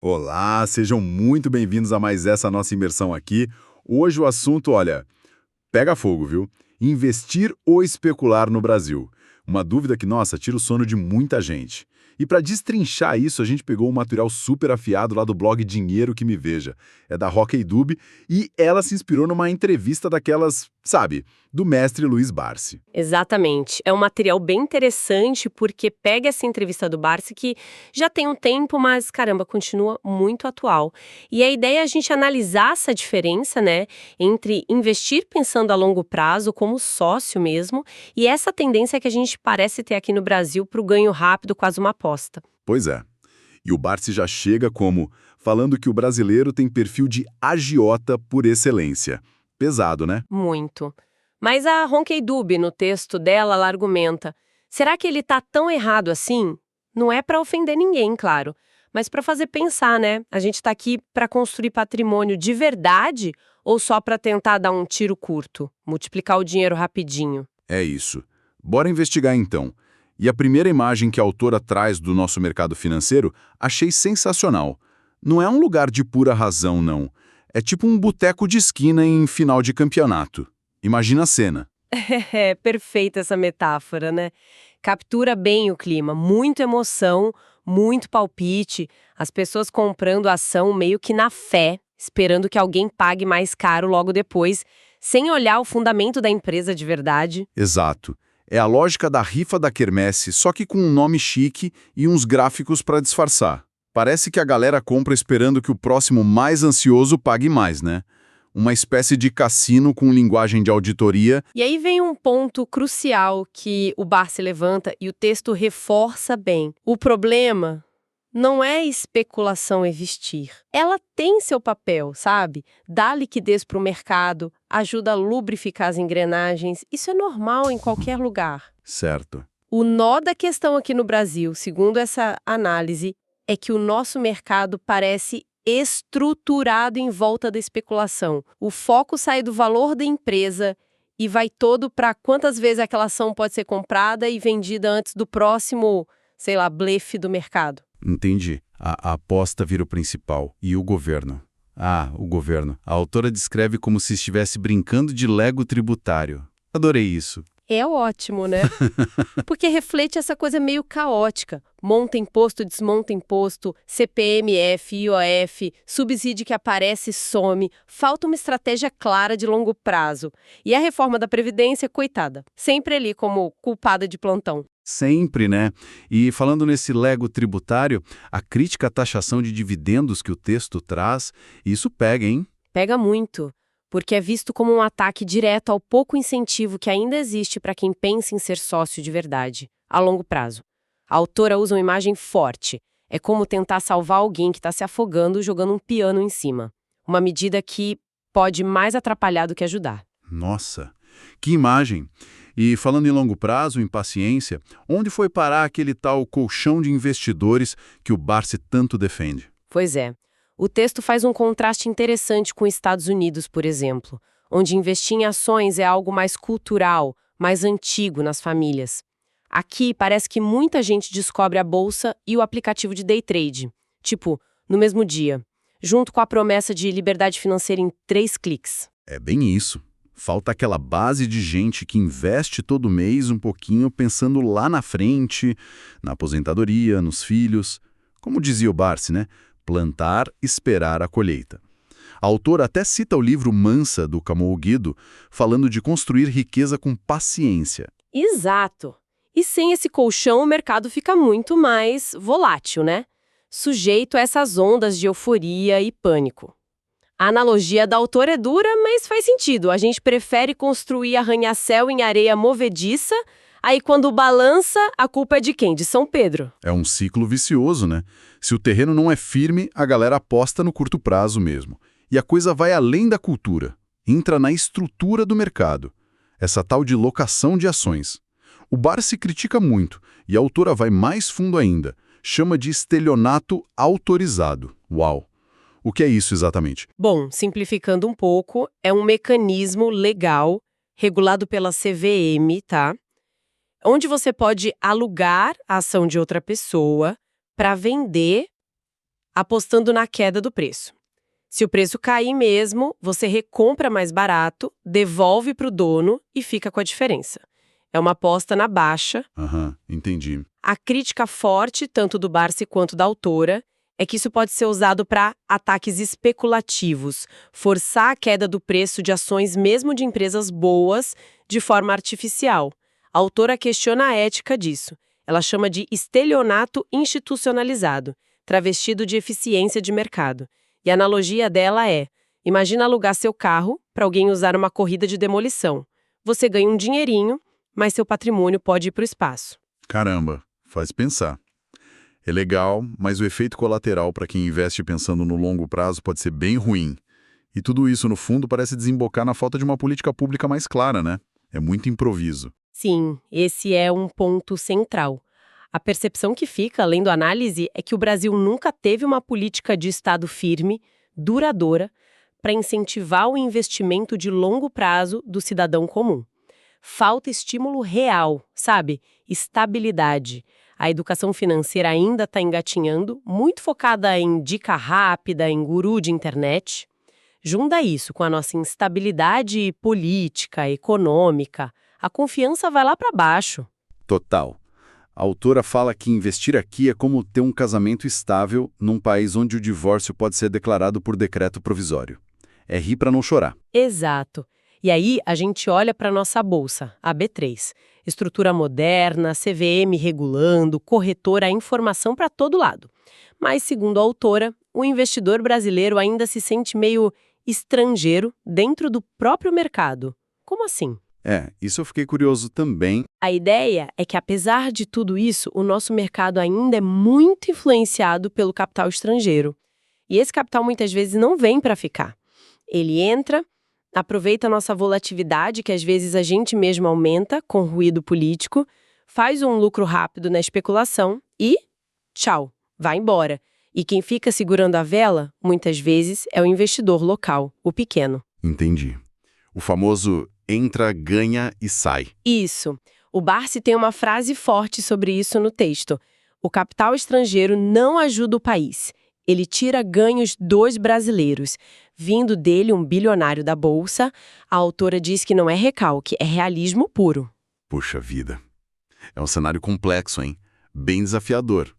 Olá, sejam muito bem-vindos a mais essa nossa imersão aqui. Hoje o assunto, olha, pega fogo, viu? Investir ou especular no Brasil? Uma dúvida que, nossa, tira o sono de muita gente. E para destrinchar isso, a gente pegou um material super afiado lá do blog Dinheiro que Me Veja. É da Roque Dube e ela se inspirou numa entrevista daquelas, sabe, do mestre Luiz Barsi. Exatamente. É um material bem interessante porque pega essa entrevista do Barsi que já tem um tempo, mas caramba, continua muito atual. E a ideia é a gente analisar essa diferença, né, entre investir pensando a longo prazo como sócio mesmo e essa tendência que a gente parece ter aqui no Brasil para o ganho rápido, quase uma aposta. Pois é. E o Barsi já chega como falando que o brasileiro tem perfil de agiota por excelência. Pesado, né? Muito. Mas a Ronkei Dube, no texto dela, ela argumenta: será que ele tá tão errado assim? Não é para ofender ninguém, claro, mas para fazer pensar, né? A gente tá aqui para construir patrimônio de verdade ou só para tentar dar um tiro curto, multiplicar o dinheiro rapidinho? É isso. Bora investigar então. E a primeira imagem que a autora traz do nosso mercado financeiro, achei sensacional. Não é um lugar de pura razão, não. É tipo um boteco de esquina em final de campeonato. Imagina a cena. É perfeita essa metáfora, né? Captura bem o clima, muita emoção, muito palpite, as pessoas comprando a ação meio que na fé, esperando que alguém pague mais caro logo depois, sem olhar o fundamento da empresa de verdade. Exato. É a lógica da rifa da quermesse, só que com um nome chique e uns gráficos para disfarçar. Parece que a galera compra esperando que o próximo mais ansioso pague mais, né? Uma espécie de cassino com linguagem de auditoria. E aí vem um ponto crucial que o Barsi levanta e o texto reforça bem. O problema não é especulação investir. Ela tem seu papel, sabe? Dá liquidez para o mercado, ajuda a lubrificar as engrenagens. Isso é normal em qualquer lugar. Certo. O nó da questão aqui no Brasil, segundo essa análise, é que o nosso mercado parece estruturado em volta da especulação. O foco sai do valor da empresa e vai todo para quantas vezes aquela ação pode ser comprada e vendida antes do próximo, sei lá, blefe do mercado. Entendi. A aposta vira o principal. E o governo? Ah, o governo. A autora descreve como se estivesse brincando de Lego tributário. Adorei isso. É ótimo, né? Porque reflete essa coisa meio caótica. Monta imposto, desmonta imposto, CPMF, IOF, subsídio que aparece e some. Falta uma estratégia clara de longo prazo. E a reforma da Previdência, coitada, sempre ali como culpada de plantão. Sempre, né? E falando nesse Lego tributário, a crítica à taxação de dividendos que o texto traz, isso pega, hein? Pega muito, porque é visto como um ataque direto ao pouco incentivo que ainda existe para quem pensa em ser sócio de verdade, a longo prazo. A autora usa uma imagem forte. É como tentar salvar alguém que está se afogando jogando um piano em cima. Uma medida que pode mais atrapalhar do que ajudar. Nossa, que imagem! E falando em longo prazo, em paciência, onde foi parar aquele tal colchão de investidores que o Barsi tanto defende? Pois é. O texto faz um contraste interessante com os Estados Unidos, por exemplo, onde investir em ações é algo mais cultural, mais antigo nas famílias. Aqui, parece que muita gente descobre a bolsa e o aplicativo de day trade, tipo, no mesmo dia, junto com a promessa de liberdade financeira em 3 cliques. É bem isso. Falta aquela base de gente que investe todo mês um pouquinho pensando lá na frente, na aposentadoria, nos filhos. Como dizia o Barsi, né? Plantar, esperar a colheita. A autora até cita o livro Mansa, do Camões Guido, falando de construir riqueza com paciência. Exato. E sem esse colchão, o mercado fica muito mais volátil, né? Sujeito a essas ondas de euforia e pânico. A analogia da autora é dura, mas faz sentido. A gente prefere construir arranha-céu em areia movediça, aí quando balança, a culpa é de quem? De São Pedro. É um ciclo vicioso, né? Se o terreno não é firme, a galera aposta no curto prazo mesmo. E a coisa vai além da cultura. Entra na estrutura do mercado. Essa tal de locação de ações. O Barsi critica muito, e a autora vai mais fundo ainda. Chama de estelionato autorizado. Uau! O que é isso exatamente? Bom, simplificando um pouco, é um mecanismo legal, regulado pela CVM, tá? Onde você pode alugar a ação de outra pessoa para vender apostando na queda do preço. Se o preço cair mesmo, você recompra mais barato, devolve para o dono e fica com a diferença. É uma aposta na baixa. Aham, entendi. A crítica forte, tanto do Barsi quanto da autora, é que isso pode ser usado para ataques especulativos, forçar a queda do preço de ações mesmo de empresas boas de forma artificial. A autora questiona a ética disso. Ela chama de estelionato institucionalizado, travestido de eficiência de mercado. E a analogia dela é: imagina alugar seu carro para alguém usar uma corrida de demolição. Você ganha um dinheirinho, mas seu patrimônio pode ir para o espaço. Caramba, faz pensar. É legal, mas o efeito colateral para quem investe pensando no longo prazo pode ser bem ruim. E tudo isso, no fundo, parece desembocar na falta de uma política pública mais clara, né? É muito improviso. Sim, esse é um ponto central. A percepção que fica, lendo a análise, é que o Brasil nunca teve uma política de Estado firme, duradoura, para incentivar o investimento de longo prazo do cidadão comum. Falta estímulo real, sabe? Estabilidade. A educação financeira ainda está engatinhando, muito focada em dica rápida, em guru de internet. Junta isso com a nossa instabilidade política, econômica, a confiança vai lá para baixo. Total. A autora fala que investir aqui é como ter um casamento estável num país onde o divórcio pode ser declarado por decreto provisório. É rir para não chorar. Exato. E aí a gente olha para a nossa bolsa, a B3. Estrutura moderna, CVM regulando, corretora, a informação para todo lado. Mas, segundo a autora, o investidor brasileiro ainda se sente meio estrangeiro dentro do próprio mercado. Como assim? Isso eu fiquei curioso também. A ideia é que, apesar de tudo isso, o nosso mercado ainda é muito influenciado pelo capital estrangeiro. E esse capital muitas vezes não vem para ficar. Ele entra, aproveita a nossa volatilidade, que às vezes a gente mesmo aumenta com ruído político, faz um lucro rápido na especulação e, tchau, vai embora. E quem fica segurando a vela, muitas vezes, é o investidor local, o pequeno. Entendi. O famoso entra, ganha e sai. Isso. O Barsi tem uma frase forte sobre isso no texto. O capital estrangeiro não ajuda o país. Ele tira ganhos dos brasileiros. Vindo dele um bilionário da Bolsa, a autora diz que não é recalque, é realismo puro. Puxa vida. É um cenário complexo, hein? Bem desafiador.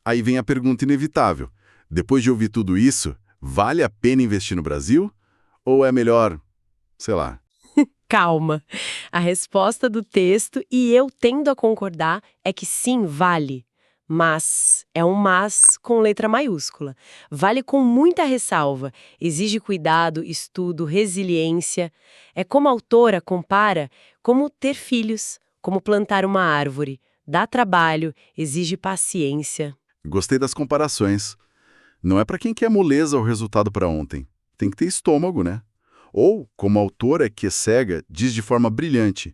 Aí vem a pergunta inevitável. Depois de ouvir tudo isso, vale a pena investir no Brasil? Ou é melhor, sei lá... Calma. A resposta do texto, e eu tendo a concordar, é que sim, vale. Mas é um mas com letra maiúscula. Vale com muita ressalva. Exige cuidado, estudo, resiliência. É como a autora compara como ter filhos, como plantar uma árvore. Dá trabalho, exige paciência. Gostei das comparações. Não é para quem quer moleza ou resultado para ontem. Tem que ter estômago, né? Ou, como a autora que é cega, diz de forma brilhante,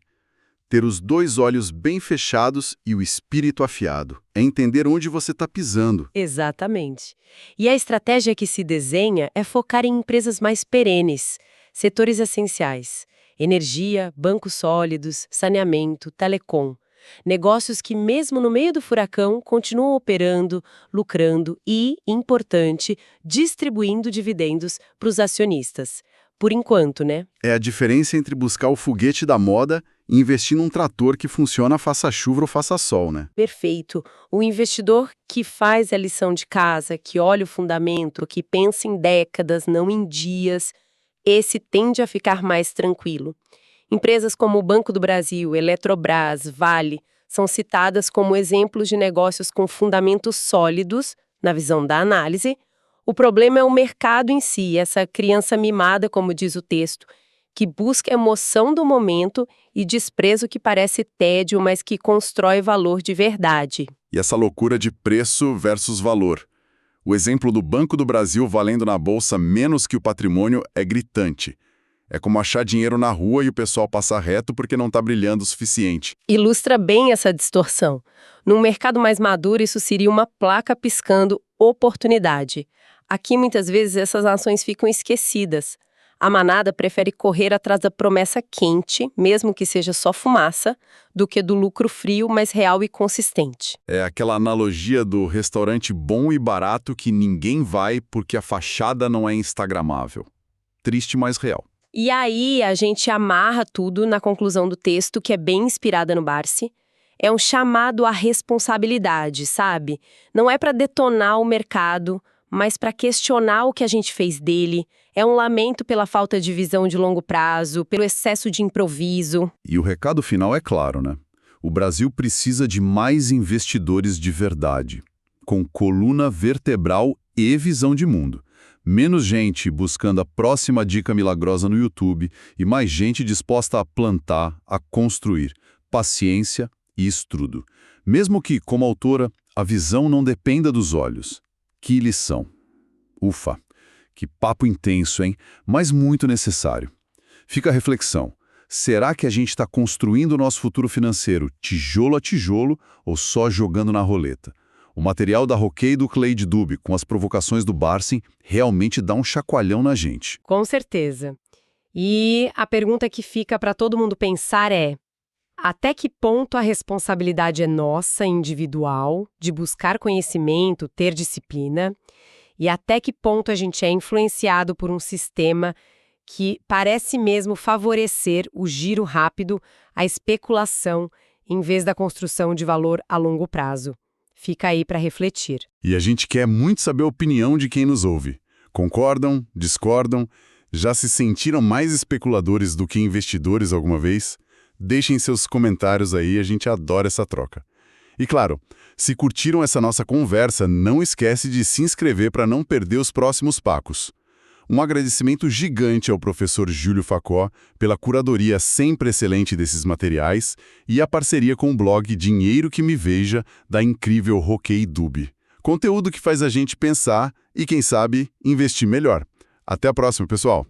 ter os dois olhos bem fechados e o espírito afiado. É entender onde você está pisando. Exatamente. E a estratégia que se desenha é focar em empresas mais perenes, setores essenciais, energia, bancos sólidos, saneamento, telecom. Negócios que, mesmo no meio do furacão, continuam operando, lucrando e, importante, distribuindo dividendos para os acionistas. Por enquanto, né? É a diferença entre buscar o foguete da moda e investir num trator que funciona faça chuva ou faça sol, né? Perfeito. O investidor que faz a lição de casa, que olha o fundamento, que pensa em décadas, não em dias, esse tende a ficar mais tranquilo. Empresas como o Banco do Brasil, Eletrobras, Vale, são citadas como exemplos de negócios com fundamentos sólidos, na visão da análise. O problema é o mercado em si, essa criança mimada, como diz o texto, que busca a emoção do momento e despreza o que parece tédio, mas que constrói valor de verdade. E essa loucura de preço versus valor. O exemplo do Banco do Brasil valendo na bolsa menos que o patrimônio é gritante. É como achar dinheiro na rua e o pessoal passar reto porque não está brilhando o suficiente. Ilustra bem essa distorção. Num mercado mais maduro, isso seria uma placa piscando oportunidade. Aqui, muitas vezes, essas ações ficam esquecidas. A manada prefere correr atrás da promessa quente, mesmo que seja só fumaça, do que do lucro frio, mas real e consistente. É aquela analogia do restaurante bom e barato que ninguém vai porque a fachada não é instagramável. Triste, mas real. E aí a gente amarra tudo na conclusão do texto, que é bem inspirada no Barsi. É um chamado à responsabilidade, sabe? Não é para detonar o mercado, mas para questionar o que a gente fez dele. É um lamento pela falta de visão de longo prazo, pelo excesso de improviso. E o recado final é claro, né? O Brasil precisa de mais investidores de verdade, com coluna vertebral e visão de mundo. Menos gente buscando a próxima dica milagrosa no YouTube e mais gente disposta a plantar, a construir. Paciência e estudo. Mesmo que, como autora, a visão não dependa dos olhos. Que lição. Ufa, que papo intenso, hein? Mas muito necessário. Fica a reflexão. Será que a gente está construindo o nosso futuro financeiro tijolo a tijolo ou só jogando na roleta? O material da Roquet e do Cleide Dube, com as provocações do Barsi, realmente dá um chacoalhão na gente. Com certeza. E a pergunta que fica para todo mundo pensar é: até que ponto a responsabilidade é nossa, individual, de buscar conhecimento, ter disciplina, e até que ponto a gente é influenciado por um sistema que parece mesmo favorecer o giro rápido, a especulação, em vez da construção de valor a longo prazo? Fica aí para refletir. E a gente quer muito saber a opinião de quem nos ouve. Concordam? Discordam? Já se sentiram mais especuladores do que investidores alguma vez? Deixem seus comentários aí, a gente adora essa troca. E claro, se curtiram essa nossa conversa, não esquece de se inscrever para não perder os próximos pacos. Um agradecimento gigante ao professor Júlio Facó pela curadoria sempre excelente desses materiais e a parceria com o blog Dinheiro que Me Veja, da incrível Roquet Dube. Conteúdo que faz a gente pensar e, quem sabe, investir melhor. Até a próxima, pessoal!